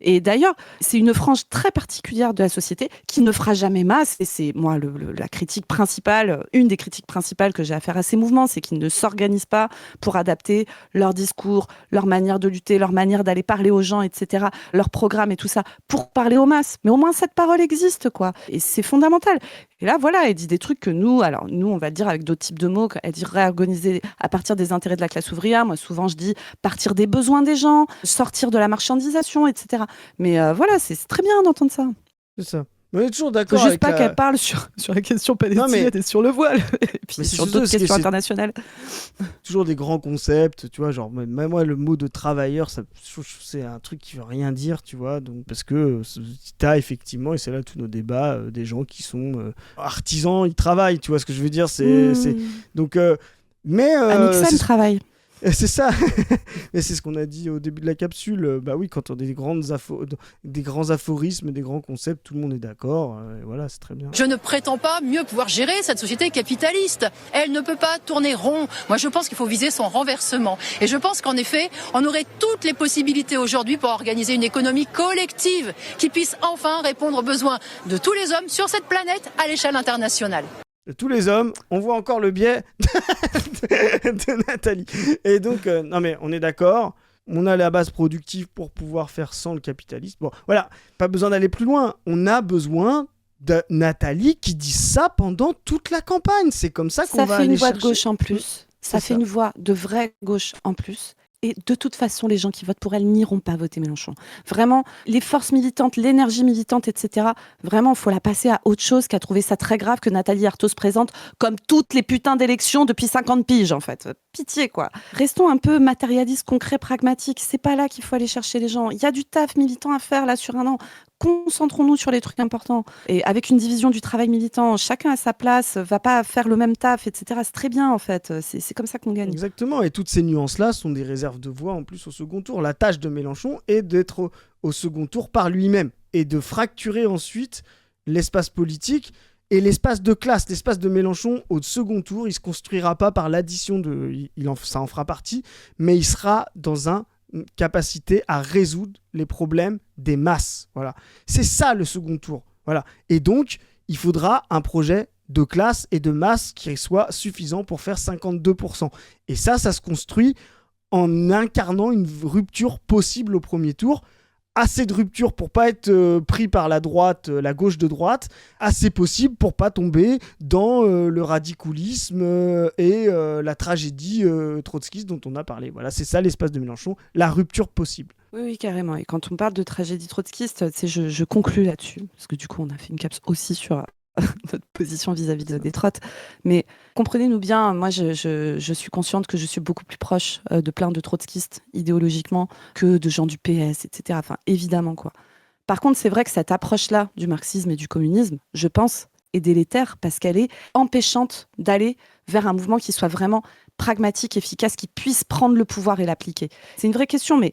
Et d'ailleurs, c'est une frange très particulière de la société qui ne fera jamais masse. Et c'est moi la critique principale, une des critiques principales que j'ai à faire à ces mouvements, c'est qu'ils ne s'organisent pas pour adapter leur discours, leur manière de lutter, leur manière d'aller parler aux gens, etc., leur programme et tout ça, pour parler aux masses. Mais au moins cette parole existe, quoi. Et c'est fondamental. Et là, voilà, elle dit des trucs que nous, on va le dire avec d'autres types de mots, elle dit réorganiser à partir des intérêts de la classe ouvrière. Moi, souvent, je dis partir des besoins des gens, sortir de la marchandisation, etc. Mais voilà, c'est très bien d'entendre ça. C'est ça. On est toujours d'accord. Faut juste pas qu'elle parle sur la question palestinienne et sur le voile. Et puis sur d'autres questions internationales. Toujours des grands concepts, tu vois, genre même moi le mot de travailleur, c'est un truc qui veut rien dire, tu vois, donc parce que t'as effectivement, et c'est là tous nos débats, des gens qui sont artisans, ils travaillent, tu vois ce que je veux dire, c'est donc mais Amixem travaille. C'est ça, mais c'est ce qu'on a dit au début de la capsule. Bah oui, quand on a des grands aphorismes, des grands concepts, tout le monde est d'accord. Et voilà, c'est très bien. Je ne prétends pas mieux pouvoir gérer cette société capitaliste. Elle ne peut pas tourner rond. Moi, je pense qu'il faut viser son renversement. Et je pense qu'en effet, on aurait toutes les possibilités aujourd'hui pour organiser une économie collective qui puisse enfin répondre aux besoins de tous les hommes sur cette planète à l'échelle internationale. De tous les hommes, on voit encore le biais de Nathalie. Et donc, non mais on est d'accord, on a la base productive pour pouvoir faire sans le capitalisme. Bon, voilà, pas besoin d'aller plus loin. On a besoin de Nathalie qui dit ça pendant toute la campagne. C'est comme ça qu'on va aller chercher. Ça fait une voix de gauche en plus. Ça fait une voix de vraie gauche en plus. Et de toute façon, les gens qui votent pour elle n'iront pas voter Mélenchon. Vraiment, les forces militantes, l'énergie militante, etc., vraiment, il faut la passer à autre chose qu'à trouver ça très grave que Nathalie Arthaud se présente comme toutes les putains d'élections depuis 50 piges, en fait. pitié, quoi. Restons un peu matérialistes, concrets, pragmatiques. C'est pas là qu'il faut aller chercher les gens. Il y a du taf militant à faire là sur un an. Concentrons-nous sur les trucs importants. Et avec une division du travail militant, chacun à sa place, va pas faire le même taf, etc. C'est très bien, en fait. C'est comme ça qu'on gagne. Exactement, et toutes ces nuances-là sont des réserves de voix en plus au second tour. La tâche de Mélenchon est d'être au second tour par lui-même et de fracturer ensuite l'espace politique et l'espace de classe. L'espace de Mélenchon au second tour, il ne se construira pas par l'addition de... ça en fera partie, mais il sera dans une capacité à résoudre les problèmes des masses. Voilà. C'est ça le second tour. Voilà. Et donc, il faudra un projet de classe et de masse qui soit suffisant pour faire 52%. Et ça se construit en incarnant une rupture possible au premier tour. Assez de rupture pour pas être pris par la droite, la gauche de droite, assez possible pour pas tomber dans le radicalisme et la tragédie trotskiste dont on a parlé. Voilà, c'est ça l'espace de Mélenchon, la rupture possible. Oui, carrément. Et quand on parle de tragédie trotskiste, je conclus là-dessus, parce que du coup, on a fait une caps aussi sur notre position vis-à-vis des trottes. Mais comprenez-nous bien, moi, je suis consciente que je suis beaucoup plus proche de plein de trotskistes idéologiquement que de gens du PS, etc. Enfin, évidemment, quoi. Par contre, c'est vrai que cette approche-là du marxisme et du communisme, je pense, est délétère parce qu'elle est empêchante d'aller vers un mouvement qui soit vraiment pragmatique, efficace, qui puisse prendre le pouvoir et l'appliquer. C'est une vraie question, mais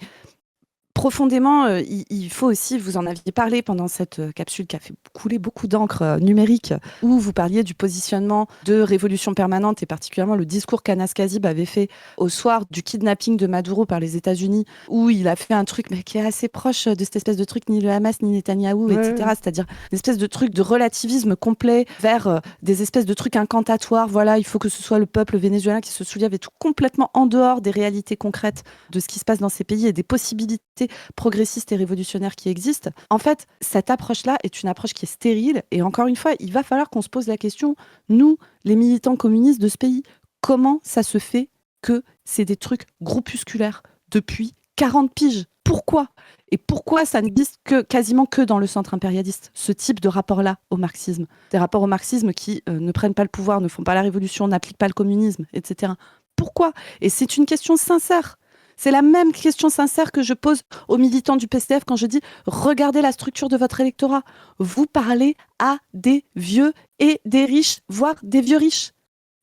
profondément, il faut aussi, vous en aviez parlé pendant cette capsule qui a fait couler beaucoup d'encre numérique, où vous parliez du positionnement de Révolution Permanente et particulièrement le discours qu'Anas Kazib avait fait au soir du kidnapping de Maduro par les États-Unis, où il a fait un truc mais qui est assez proche de cette espèce de truc ni le Hamas ni Netanyahou, etc. C'est-à-dire une espèce de truc de relativisme complet vers des espèces de trucs incantatoires. Voilà, il faut que ce soit le peuple vénézuélien qui se soulève et tout complètement en dehors des réalités concrètes de ce qui se passe dans ces pays et des possibilités progressistes et révolutionnaires qui existent. En fait, cette approche-là est une approche qui est stérile et encore une fois, il va falloir qu'on se pose la question, nous, les militants communistes de ce pays, comment ça se fait que c'est des trucs groupusculaires depuis 40 piges? Pourquoi? Et pourquoi ça n'existe quasiment que dans le centre impérialiste, ce type de rapport-là au marxisme? Des rapports au marxisme qui ne prennent pas le pouvoir, ne font pas la révolution, n'appliquent pas le communisme, etc. Pourquoi? Et c'est une question sincère. C'est la même question sincère que je pose aux militants du PCF quand je dis « Regardez la structure de votre électorat. Vous parlez à des vieux et des riches, voire des vieux riches.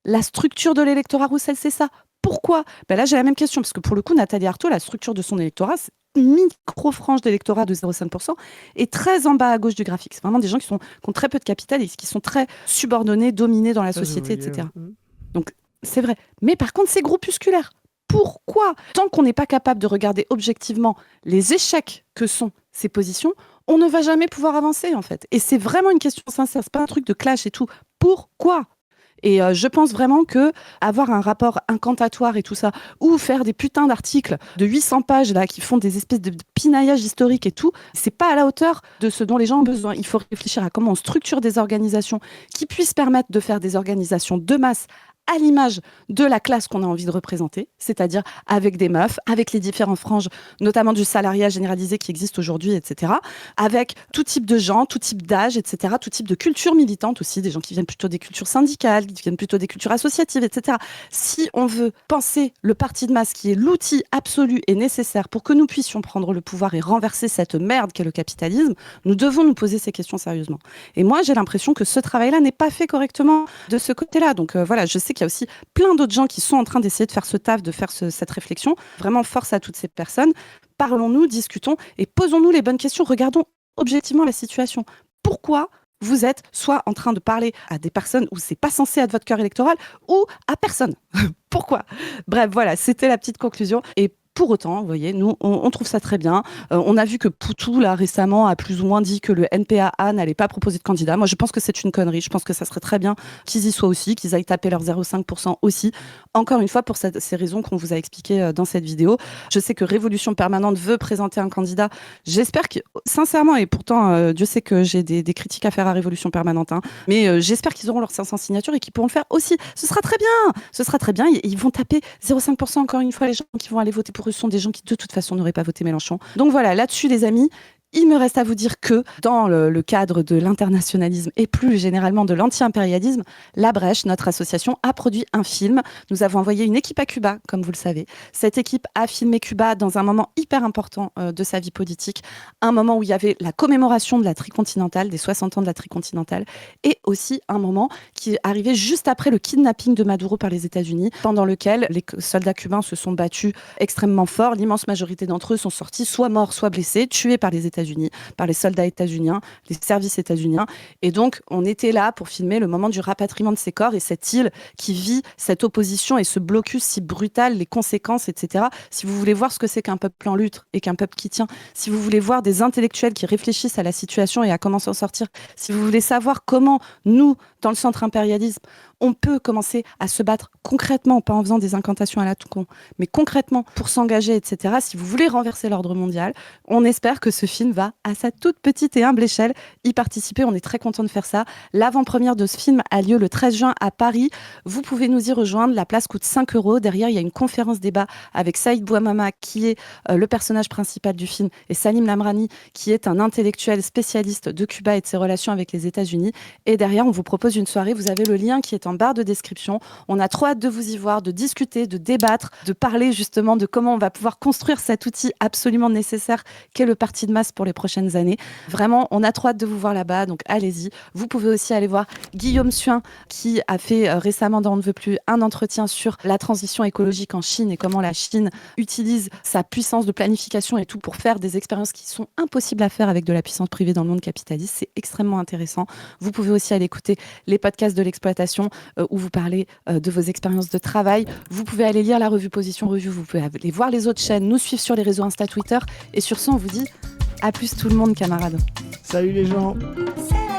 La structure de l'électorat Roussel, c'est ça. Pourquoi ? Là, j'ai la même question, parce que pour le coup, Nathalie Arthaud, la structure de son électorat, c'est une micro-frange d'électorat de 0,5% et très en bas à gauche du graphique. C'est vraiment des gens qui ont très peu de capital et qui sont très subordonnés, dominés dans la société, etc. Donc, c'est vrai. Mais par contre, c'est groupusculaire. Pourquoi ? Tant qu'on n'est pas capable de regarder objectivement les échecs que sont ces positions, on ne va jamais pouvoir avancer, en fait. Et c'est vraiment une question sincère, c'est pas un truc de clash et tout. Pourquoi ? Et je pense vraiment que avoir un rapport incantatoire et tout ça, ou faire des putains d'articles de 800 pages là, qui font des espèces de pinaillage historique et tout, c'est pas à la hauteur de ce dont les gens ont besoin. Il faut réfléchir à comment on structure des organisations qui puissent permettre de faire des organisations de masse à l'image de la classe qu'on a envie de représenter, c'est-à-dire avec des meufs, avec les différentes franges, notamment du salariat généralisé qui existe aujourd'hui, etc., avec tout type de gens, tout type d'âge, etc., tout type de culture militante aussi, des gens qui viennent plutôt des cultures syndicales, qui viennent plutôt des cultures associatives, etc. Si on veut penser le parti de masse qui est l'outil absolu et nécessaire pour que nous puissions prendre le pouvoir et renverser cette merde qu'est le capitalisme, nous devons nous poser ces questions sérieusement. Et moi, j'ai l'impression que ce travail-là n'est pas fait correctement de ce côté-là. Donc voilà, je sais qu'il y a aussi plein d'autres gens qui sont en train d'essayer de faire ce taf, de faire cette réflexion. Vraiment, force à toutes ces personnes. Parlons-nous, discutons et posons-nous les bonnes questions. Regardons objectivement la situation. Pourquoi vous êtes soit en train de parler à des personnes où c'est pas censé être votre cœur électoral ou à personne? Pourquoi? Bref, voilà, c'était la petite conclusion. Et pour autant, vous voyez, nous, on trouve ça très bien. On a vu que Poutou, là, récemment, a plus ou moins dit que le NPA n'allait pas proposer de candidat. Moi, je pense que c'est une connerie. Je pense que ça serait très bien qu'ils y soient aussi, qu'ils aillent taper leurs 0,5% aussi. Encore une fois, pour ces raisons qu'on vous a expliquées dans cette vidéo. Je sais que Révolution Permanente veut présenter un candidat. J'espère que, sincèrement, et pourtant, Dieu sait que j'ai des critiques à faire à Révolution Permanente, hein, mais j'espère qu'ils auront leurs 500 signatures et qu'ils pourront le faire aussi. Ce sera très bien. Ce sera très bien. Ils vont taper 0,5% encore une fois. Les gens qui vont aller voter pour eux sont des gens qui, de toute façon, n'auraient pas voté Mélenchon. Donc voilà, là-dessus, les amis, Il me reste à vous dire que dans le cadre de l'internationalisme et plus généralement de l'anti-impérialisme, La Brèche, notre association, a produit un film. Nous avons envoyé une équipe à Cuba, comme vous le savez. Cette équipe a filmé Cuba dans un moment hyper important de sa vie politique, un moment où il y avait la commémoration de la tricontinentale, des 60 ans de la tricontinentale, et aussi un moment qui arrivait juste après le kidnapping de Maduro par les États-Unis, pendant lequel les soldats cubains se sont battus extrêmement fort. L'immense majorité d'entre eux sont sortis soit morts, soit blessés, tués par les États-Unis, par les soldats états-uniens, les services états-uniens. Et donc, on était là pour filmer le moment du rapatriement de ces corps et cette île qui vit cette opposition et ce blocus si brutal, les conséquences, etc. Si vous voulez voir ce que c'est qu'un peuple en lutte et qu'un peuple qui tient, si vous voulez voir des intellectuels qui réfléchissent à la situation et à comment s'en sortir, si vous voulez savoir comment nous, dans le centre impérialisme, on peut commencer à se battre concrètement, pas en faisant des incantations à la tout con, mais concrètement pour s'engager, etc. Si vous voulez renverser l'ordre mondial, on espère que ce film va, à sa toute petite et humble échelle, y participer. On est très content de faire ça. L'avant-première de ce film a lieu le 13 juin à Paris. Vous pouvez nous y rejoindre. La place coûte 5 €. Derrière, il y a une conférence débat avec Saïd Bouamama, qui est le personnage principal du film, et Salim Lamrani, qui est un intellectuel spécialiste de Cuba et de ses relations avec les États-Unis. Et derrière, on vous propose une soirée. Vous avez le lien qui est en barre de description. On a trop hâte de vous y voir, de discuter, de débattre, de parler justement de comment on va pouvoir construire cet outil absolument nécessaire qu'est le parti de masse pour les prochaines années. Vraiment, on a trop hâte de vous voir là-bas, donc allez-y. Vous pouvez aussi aller voir Guillaume Suin, qui a fait récemment dans On ne veut plus un entretien sur la transition écologique en Chine et comment la Chine utilise sa puissance de planification et tout pour faire des expériences qui sont impossibles à faire avec de la puissance privée dans le monde capitaliste. C'est extrêmement intéressant. Vous pouvez aussi aller écouter les podcasts de l'exploitation où vous parlez de vos expériences de travail. Vous pouvez aller lire la revue Position Revue, vous pouvez aller voir les autres chaînes, nous suivre sur les réseaux Insta, Twitter. Et sur ce, on vous dit à plus tout le monde, camarades. Salut les gens. C'est